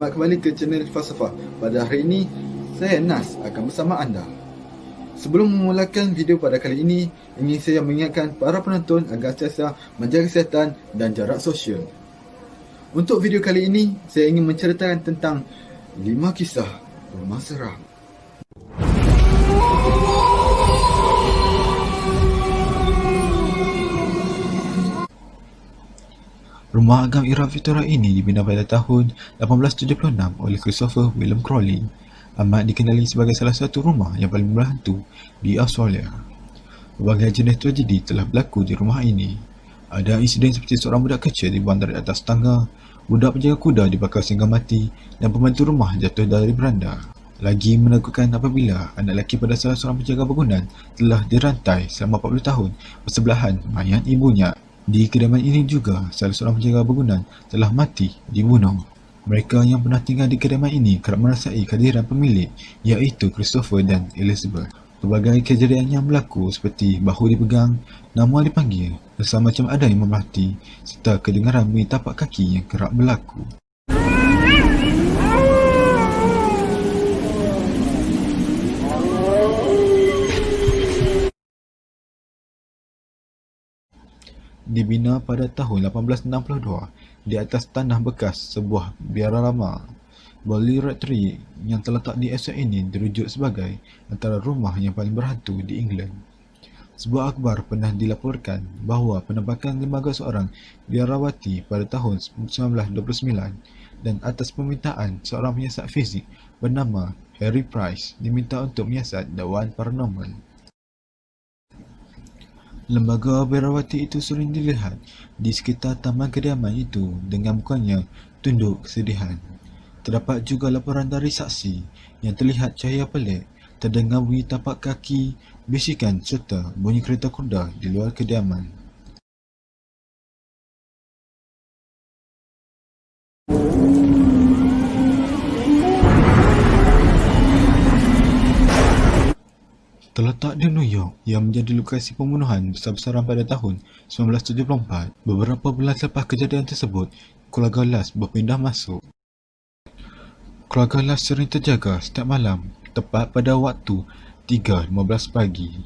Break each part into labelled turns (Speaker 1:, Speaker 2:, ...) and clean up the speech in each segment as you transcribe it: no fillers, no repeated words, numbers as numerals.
Speaker 1: Kembali ke channel Falsafah. Pada hari ini, saya Nas akan bersama anda. Sebelum memulakan video pada kali ini, ingin saya mengingatkan para penonton agar sentiasa menjaga kesihatan dan jarak sosial. Untuk video kali ini, saya ingin menceritakan tentang 5 kisah rumah seram. Rumah agam era Victoria ini dibina pada tahun 1876 oleh Christopher William Crawley, amat dikenali sebagai salah satu rumah yang paling berhantu di Australia. Berbagai jenis tragedi telah berlaku di rumah ini. Ada insiden seperti seorang budak kecil dibuang dari atas tangga, budak penjaga kuda dibakar sehingga mati, dan pembantu rumah jatuh dari beranda. Lagi menakutkan apabila anak lelaki pada salah seorang penjaga bangunan telah dirantai selama 40 tahun bersebelahan mayat ibunya. Di kediaman ini juga, salah seorang penjaga bangunan telah mati dibunuh. Mereka yang pernah tinggal di kediaman ini kerap merasai kehadiran pemilik, iaitu Christopher dan Elizabeth. Pelbagai kejadian yang berlaku seperti bahu dipegang, nama dipanggil, rasa macam ada yang memerhati, serta kedengaran bunyi tapak kaki yang kerap berlaku. Dibina pada tahun 1862 di atas tanah bekas sebuah biara lama, Bali Rectory yang terletak di esok ini dirujuk sebagai antara rumah yang paling berhantu di England. Sebuah akhbar pernah dilaporkan bahawa penampakan lembaga seorang biarawati pada tahun 1929 dan atas permintaan seorang penyiasat fizik bernama Harry Price diminta untuk menyiasat dakwaan paranormal. Lembaga biarawati itu sering dilihat di sekitar taman kediaman itu dengan mukanya tunduk kesedihan. Terdapat juga laporan dari saksi yang terlihat cahaya pelik, terdengar bunyi tapak kaki, bisikan serta bunyi kereta kuda di luar kediaman. Terletak di New York yang menjadi lokasi pembunuhan besar-besaran pada tahun 1974, beberapa bulan selepas kejadian tersebut, keluarga Last berpindah masuk. Keluarga Last sering terjaga setiap malam, tepat pada waktu 3:15 pagi.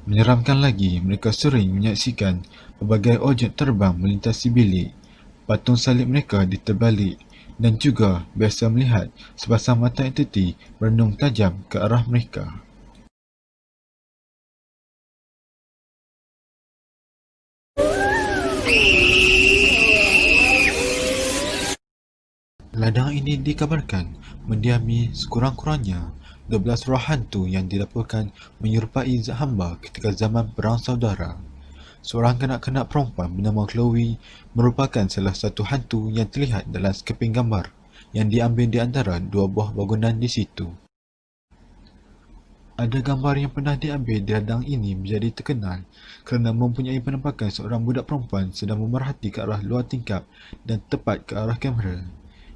Speaker 1: Menyeramkan lagi, mereka sering menyaksikan pelbagai objek terbang melintasi bilik, patung salib mereka diterbalik, dan juga biasa melihat sepasang mata entiti berenung tajam ke arah mereka. Ladang ini dikabarkan mendiami sekurang-kurangnya 12 roh hantu yang dilaporkan menyerupai zat hamba ketika zaman Perang Saudara. Seorang kanak-kanak perempuan bernama Chloe merupakan salah satu hantu yang terlihat dalam skeping gambar yang diambil di antara dua buah bangunan di situ. Ada gambar yang pernah diambil di ladang ini menjadi terkenal kerana mempunyai penampakan seorang budak perempuan sedang memerhati ke arah luar tingkap dan tepat ke arah kamera.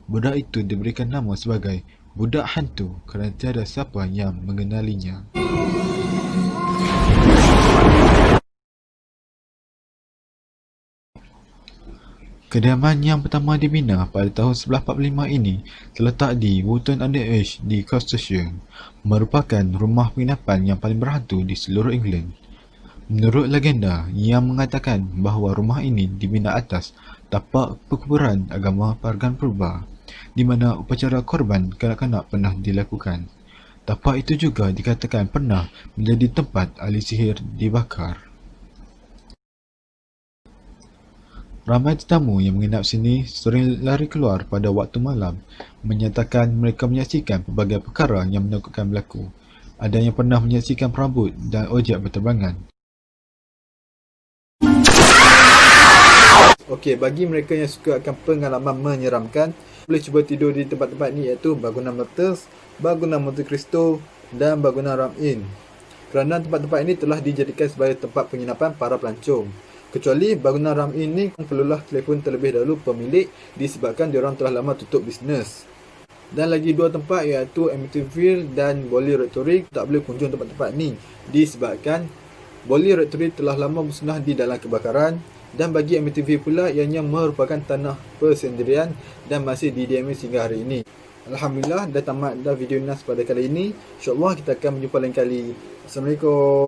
Speaker 1: Budak itu diberikan nama sebagai budak hantu kerana tiada siapa yang mengenalinya. Kediaman yang pertama dibina pada tahun 1945 ini terletak di Wootton-under-Edge di Gloucestershire, merupakan rumah penginapan yang paling berhantu di seluruh England. Menurut legenda yang mengatakan bahawa rumah ini dibina atas tapak perkuburan agama Pagan Purba, di mana upacara korban kanak-kanak pernah dilakukan. Tapak itu juga dikatakan pernah menjadi tempat ahli sihir dibakar. Ramai tetamu yang menginap sini sering lari keluar pada waktu malam, menyatakan mereka menyaksikan pelbagai perkara yang menakutkan berlaku. Ada yang pernah menyaksikan perabot dan objek berterbangan. Okey, bagi mereka yang suka akan pengalaman menyeramkan, boleh cuba tidur di tempat-tempat ni, iaitu bangunan Merters, bangunan Monte Cristo dan bangunan Ram Inn. Kerana tempat-tempat ini telah dijadikan sebagai tempat penginapan para pelancong. Kecuali bangunan Ram Inn ni perlulah telefon terlebih dahulu pemilik disebabkan diorang telah lama tutup bisnes. Dan lagi dua tempat iaitu Amityville dan Bali Rectory tak boleh kunjung tempat-tempat ni disebabkan Bali Rectory telah lama musnah di dalam kebakaran
Speaker 2: Dan bagi MTV pula, ianya merupakan tanah persendirian dan masih didiami sehingga hari ini. Alhamdulillah, dah tamat dah video nas pada kali ini. InsyaAllah kita akan berjumpa lain kali. Assalamualaikum.